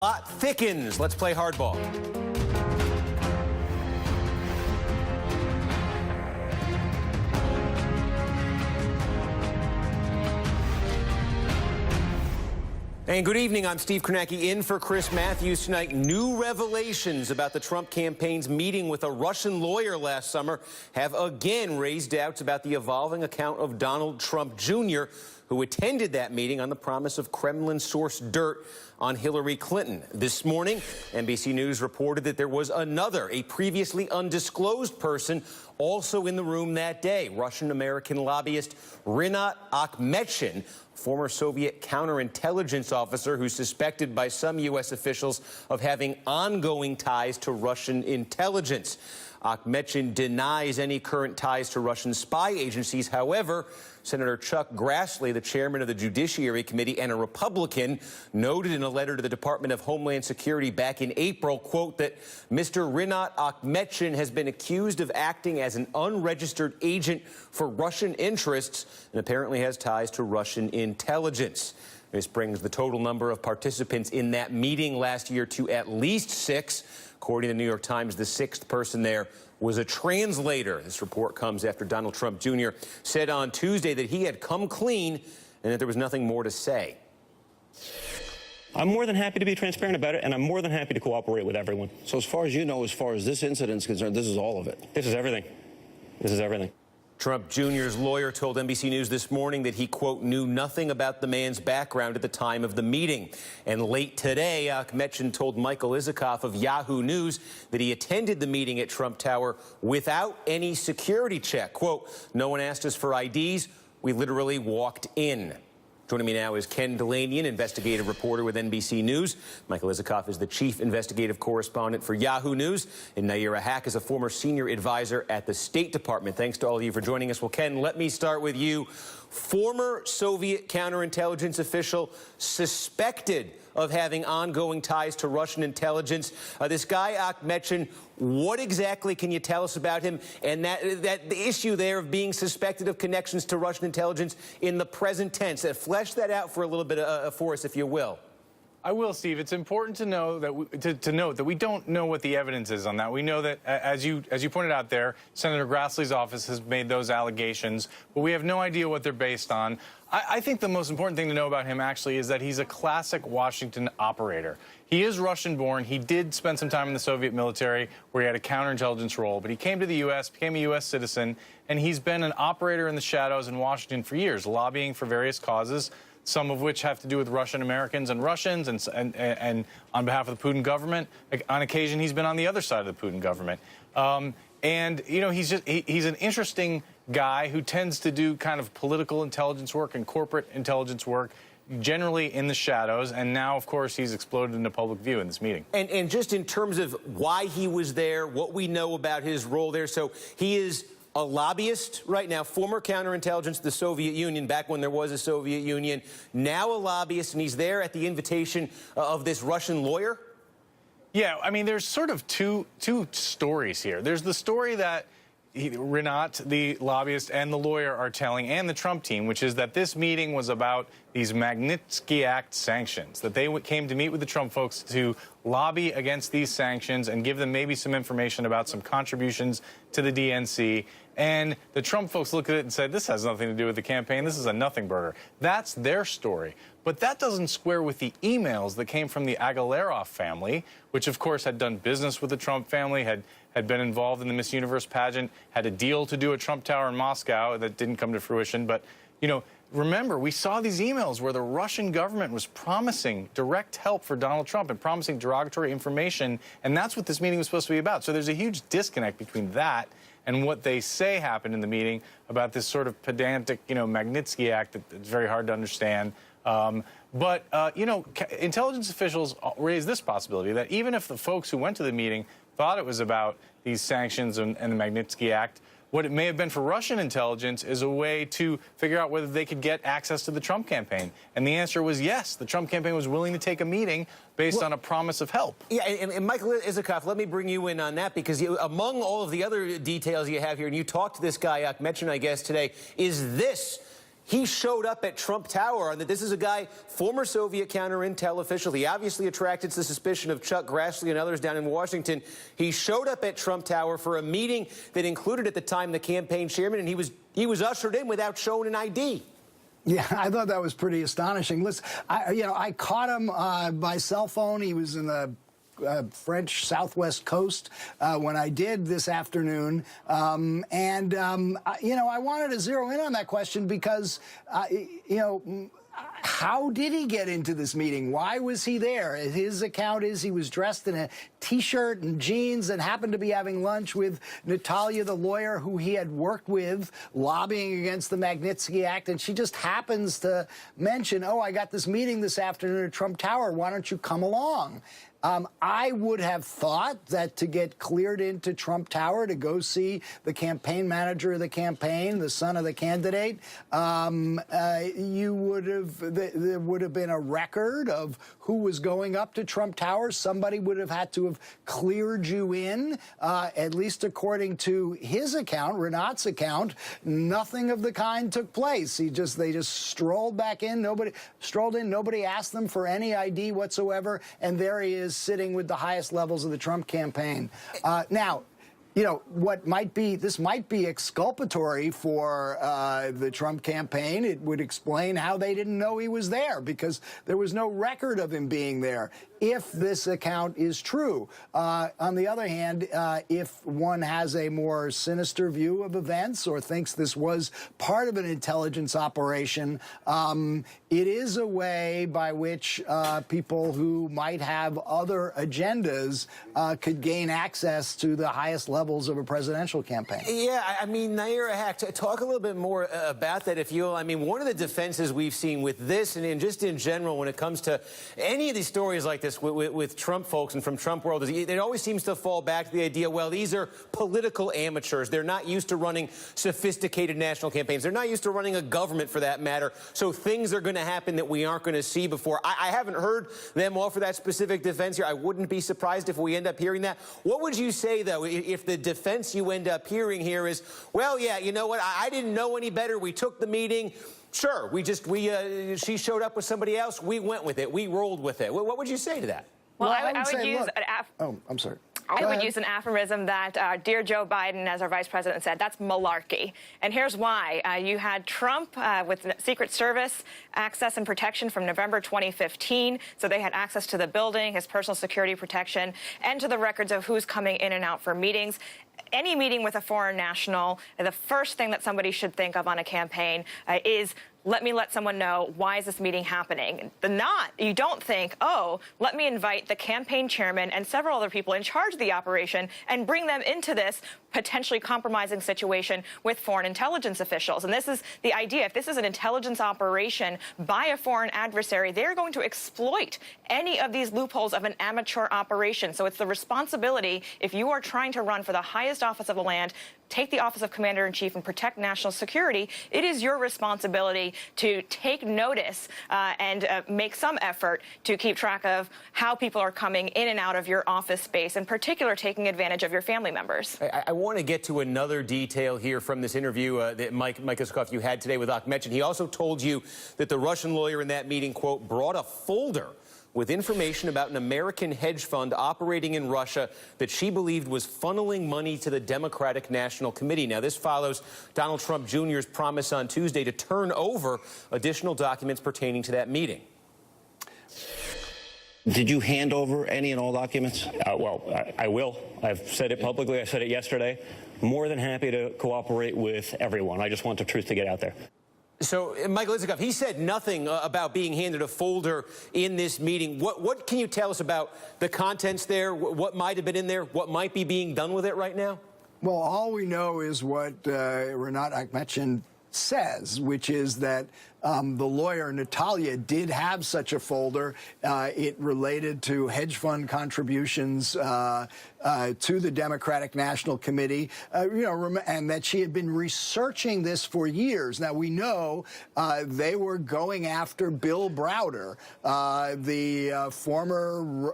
Plot thickens. Let's play hardball. And good evening, I'm Steve Kornacki in for Chris Matthews tonight. New revelations about the Trump campaign's meeting with a Russian lawyer last summer have again raised doubts about the evolving account of Donald Trump Jr., who attended that meeting on the promise of Kremlin-sourced dirt on Hillary Clinton. This morning, NBC News reported that there was a previously undisclosed person also in the room that day, Russian-American lobbyist Rinat Akhmetshin, former Soviet counterintelligence officer who's suspected by some U.S. officials of having ongoing ties to Russian intelligence. Akhmetshin denies any current ties to Russian spy agencies. However, Senator Chuck Grassley, the chairman of the Judiciary Committee and a Republican, noted in a letter to the Department of Homeland Security back in April, quote, that Mr. Rinat Akhmetshin has been accused of acting as an unregistered agent for Russian interests and apparently has ties to Russian intelligence. This brings the total number of participants in that meeting last year to at least 6. According to the New York Times, the 6th person there was a translator. This report comes after Donald Trump Jr. said on Tuesday that he had come clean and that there was nothing more to say. I'm more than happy to be transparent about it, and I'm more than happy to cooperate with everyone. So as far as you know, as far as this incident is concerned, this is all of it? This is everything. This is everything. Trump Jr.'s lawyer told NBC News this morning that he, quote, knew nothing about the man's background at the time of the meeting. And late today, Akhmetshin told Michael Isikoff of Yahoo News that he attended the meeting at Trump Tower without any security check. Quote, no one asked us for IDs. We literally walked in. Joining me now is Ken Delaney, an investigative reporter with NBC News. Michael Isikoff is the chief investigative correspondent for Yahoo News. And Nayyera is a former senior advisor at the State Department. Thanks to all of you for joining us. Well, Ken, let me start with you. Former Soviet counterintelligence official suspected of having ongoing ties to Russian intelligence. This guy, Akhmetshin, what exactly can you tell us about him? And the issue there of being suspected of connections to Russian intelligence in the present tense. Flesh that out for a little bit for us, if you will. I will, Steve. It's important to know that to note that we don't know what the evidence is on that. We know that, as you pointed out there, Senator Grassley's office has made those allegations, but we have no idea what they're based on. I think the most important thing to know about him, actually, is that he's a classic Washington operator. He is Russian-born. He did spend some time in the Soviet military where he had a counterintelligence role, but he came to the U.S., became a U.S. citizen, and he's been an operator in the shadows in Washington for years, lobbying for various causes, some of which have to do with Russian Americans and Russians, and on behalf of the Putin government. On occasion, he's been on the other side of the Putin government. And, you know, he's an interesting guy who tends to do kind of political intelligence work and corporate intelligence work, generally in the shadows, and now, of course, he's exploded into public view in this meeting. And just in terms of why he was there, what we know about his role there, so he is a lobbyist right now, former counterintelligence of the Soviet Union, back when there was a Soviet Union, now a lobbyist, and he's there at the invitation of this Russian lawyer? Yeah, I mean, there's sort of two stories here. There's the story that Rinat, the lobbyist, and the lawyer are telling, and the Trump team, which is that this meeting was about these Magnitsky Act sanctions, that they came to meet with the Trump folks to lobby against these sanctions and give them maybe some information about some contributions to the DNC. And the Trump folks looked at it and said, this has nothing to do with the campaign. This is a nothing burger. That's their story. But that doesn't square with the emails that came from the Agalarov family, which, of course, had done business with the Trump family, had been involved in the Miss Universe pageant, had a deal to do a Trump Tower in Moscow that didn't come to fruition. But, you know, remember, we saw these emails where the Russian government was promising direct help for Donald Trump and promising derogatory information, and that's what this meeting was supposed to be about. So there's a huge disconnect between that and what they say happened in the meeting about this sort of pedantic, you know, Magnitsky Act that's very hard to understand. You know, intelligence officials raise this possibility that even if the folks who went to the meeting thought it was about these sanctions and the Magnitsky Act, what it may have been for Russian intelligence is a way to figure out whether they could get access to the Trump campaign. And the answer was yes. The Trump campaign was willing to take a meeting based on a promise of help. Yeah, and Michael Isikoff, let me bring you in on that, because among all of the other details you have here, and you talked to this guy, Akhmetshin, I guess, today, is this he showed up at Trump Tower, and that this is a guy, former Soviet counterintel official. He obviously attracted the suspicion of Chuck Grassley and others down in Washington. He showed up at Trump Tower for a meeting that included at the time the campaign chairman, and he was ushered in without showing an ID. Yeah, I thought that was pretty astonishing. Listen, I caught him by cell phone. He was in the French southwest coast when I did this afternoon. I wanted to zero in on that question because, how did he get into this meeting? Why was he there? His account is he was dressed in a T-shirt and jeans and happened to be having lunch with Natalia, the lawyer who he had worked with lobbying against the Magnitsky Act. And she just happens to mention, oh, I got this meeting this afternoon at Trump Tower. Why don't you come along? I would have thought that to get cleared into Trump Tower to go see the campaign manager of the campaign, the son of the candidate, there would have been a record of who was going up to Trump Tower. Somebody would have had to have cleared you in, at least according to his account, Renat's account. Nothing of the kind took place. They just strolled back in. Nobody asked them for any ID whatsoever, and there he is, sitting with the highest levels of the Trump campaign. Now, this might be exculpatory for the Trump campaign. It would explain how they didn't know he was there because there was no record of him being there, if this account is true. On the other hand, if one has a more sinister view of events or thinks this was part of an intelligence operation, it is a way by which people who might have other agendas could gain access to the highest levels of a presidential campaign. Yeah, I mean, Nayyera, talk a little bit more about that, if you will. I mean, one of the defenses we've seen with this and just in general when it comes to any of these stories like this with Trump folks and from Trump world, is it always seems to fall back to the idea, well, these are political amateurs. They're not used to running sophisticated national campaigns. They're not used to running a government, for that matter. So things are going to happen that we aren't going to see before. I haven't heard them offer that specific defense here. I wouldn't be surprised if we end up hearing that. What would you say, though, if the defense you end up hearing here is, well, yeah, you know what, I didn't know any better. We took the meeting. Sure, she showed up with somebody else. We went with it. We rolled with it. What would you say to that? Well, I would use I'm sorry. I would use an aphorism that dear Joe Biden, as our vice president, said, that's malarkey. And here's why. You had Trump with Secret Service access and protection from November 2015. So they had access to the building, his personal security protection, and to the records of who's coming in and out for meetings. Any meeting with a foreign national, the first thing that somebody should think of on a campaign is, let me let someone know, why is this meeting happening? You don't think, oh, let me invite the campaign chairman and several other people in charge of the operation and bring them into this potentially compromising situation with foreign intelligence officials. And this is the idea. If this is an intelligence operation by a foreign adversary, they're going to exploit any of these loopholes of an amateur operation. So it's the responsibility, if you are trying to run for the highest office of the land, take the office of commander-in-chief and protect national security, it is your responsibility to take notice and make some effort to keep track of how people are coming in and out of your office space, in particular taking advantage of your family members. I want to get to another detail here from this interview that Mike Iskoff, you had today with Ahmedchin. He also told you that the Russian lawyer in that meeting, quote, brought a folder with information about an American hedge fund operating in Russia that she believed was funneling money to the Democratic National Committee. Now, this follows Donald Trump Jr.'s promise on Tuesday to turn over additional documents pertaining to that meeting. Did you hand over any and all documents? Well, I will. I've said it publicly. I said it yesterday. More than happy to cooperate with everyone. I just want the truth to get out there. So, Michael Iskoff, he said nothing about being handed a folder in this meeting. What can you tell us about the contents there? What might have been in there? What might be being done with it right now? Well, all we know is what Renat Ahmedchin says, which is that the lawyer, Natalia, did have such a folder. It related to hedge fund contributions to the Democratic National Committee, and that she had been researching this for years. Now, we know they were going after Bill Browder, the former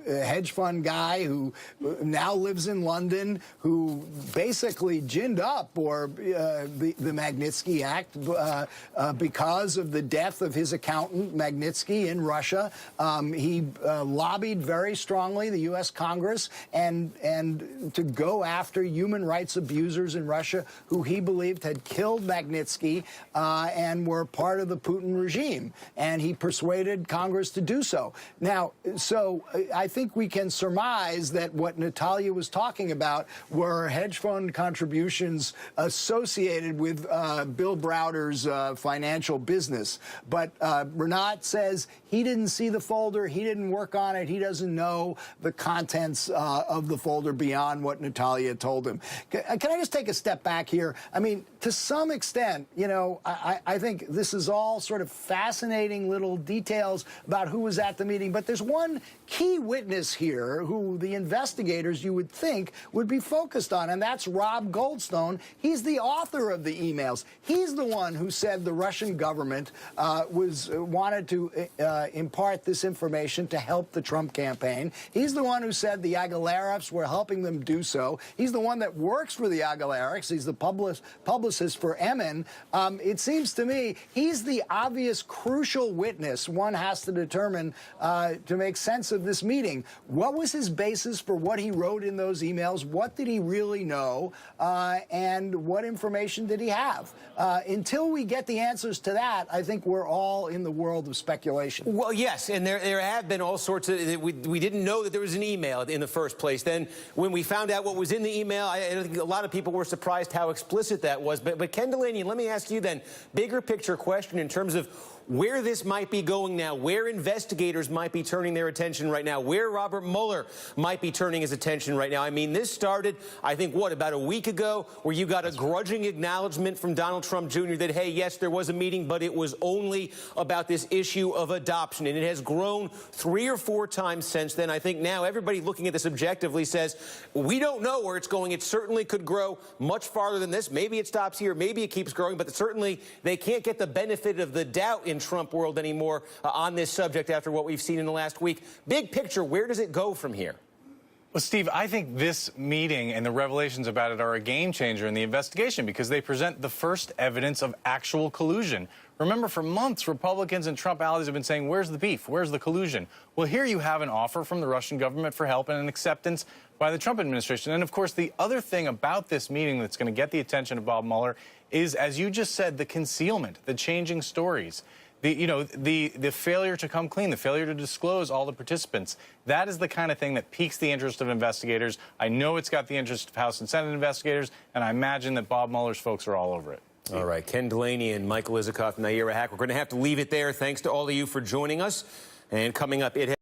hedge fund guy who now lives in London, who basically ginned up the Magnitsky Act because of the death of his accountant, Magnitsky, in Russia. He lobbied very strongly the U.S. Congress and to go after human rights abusers in Russia who he believed had killed Magnitsky and were part of the Putin regime. And he persuaded Congress to do so. Now, so I think we can surmise that what Natalia was talking about were hedge fund contributions associated with Bill Browder's financial business. But Renat says he didn't see the folder, he didn't work on it, he doesn't know the contents of the folder beyond what Natalia told him. Can I just take a step back here? I mean, to some extent, I think this is all sort of fascinating little details about who was at the meeting, but there's one key witness here who the investigators, you would think, would be focused on, and that's Rob Goldstone. He's the author of the emails. He's the one who said the Russian government wanted to impart this information to help the Trump campaign. He's the one who said the Agalarevs were helping them do so. He's the one that works for the Agalarevs. He's the publicist for Emin. It seems to me he's the obvious crucial witness one has to determine to make sense of this meeting. What was his basis for what he wrote in those emails? What did he really know? And what information did he have? Until we get the answers to that, I think we're all in the world of speculation. Well, yes, and there have been all sorts of... We didn't know that there was an email in the first place. Then when we found out what was in the email, I think a lot of people were surprised how explicit that was. But Ken Delaney, let me ask you then, bigger picture question in terms of where this might be going now, where investigators might be turning their attention right now, where Robert Mueller might be turning his attention right now. I mean, this started, I think, about a week ago, where you got a grudging acknowledgement from Donald Trump Jr. that, hey, yes, there was a meeting, but it was only about this issue of adoption. And it has grown 3 or 4 times since then. I think now everybody looking at this objectively says, we don't know where it's going. It certainly could grow much farther than this. Maybe it stops here. Maybe it keeps growing. But certainly they can't get the benefit of the doubt in Trump world anymore on this subject after what we've seen in the last week. Big picture, where does it go from here? Well, Steve, I think this meeting and the revelations about it are a game changer in the investigation because they present the first evidence of actual collusion. Remember, for months, Republicans and Trump allies have been saying, where's the beef? Where's the collusion? Well, here you have an offer from the Russian government for help and an acceptance by the Trump administration. And, of course, the other thing about this meeting that's going to get the attention of Bob Mueller is, as you just said, the concealment, the changing stories. The failure to come clean, the failure to disclose all the participants. That is the kind of thing that piques the interest of investigators. I know it's got the interest of House and Senate investigators, and I imagine that Bob Mueller's folks are all over it. All right, Ken Delaney and Michael Isikoff, Nayyera Hack. We're going to have to leave it there. Thanks to all of you for joining us. And coming up, it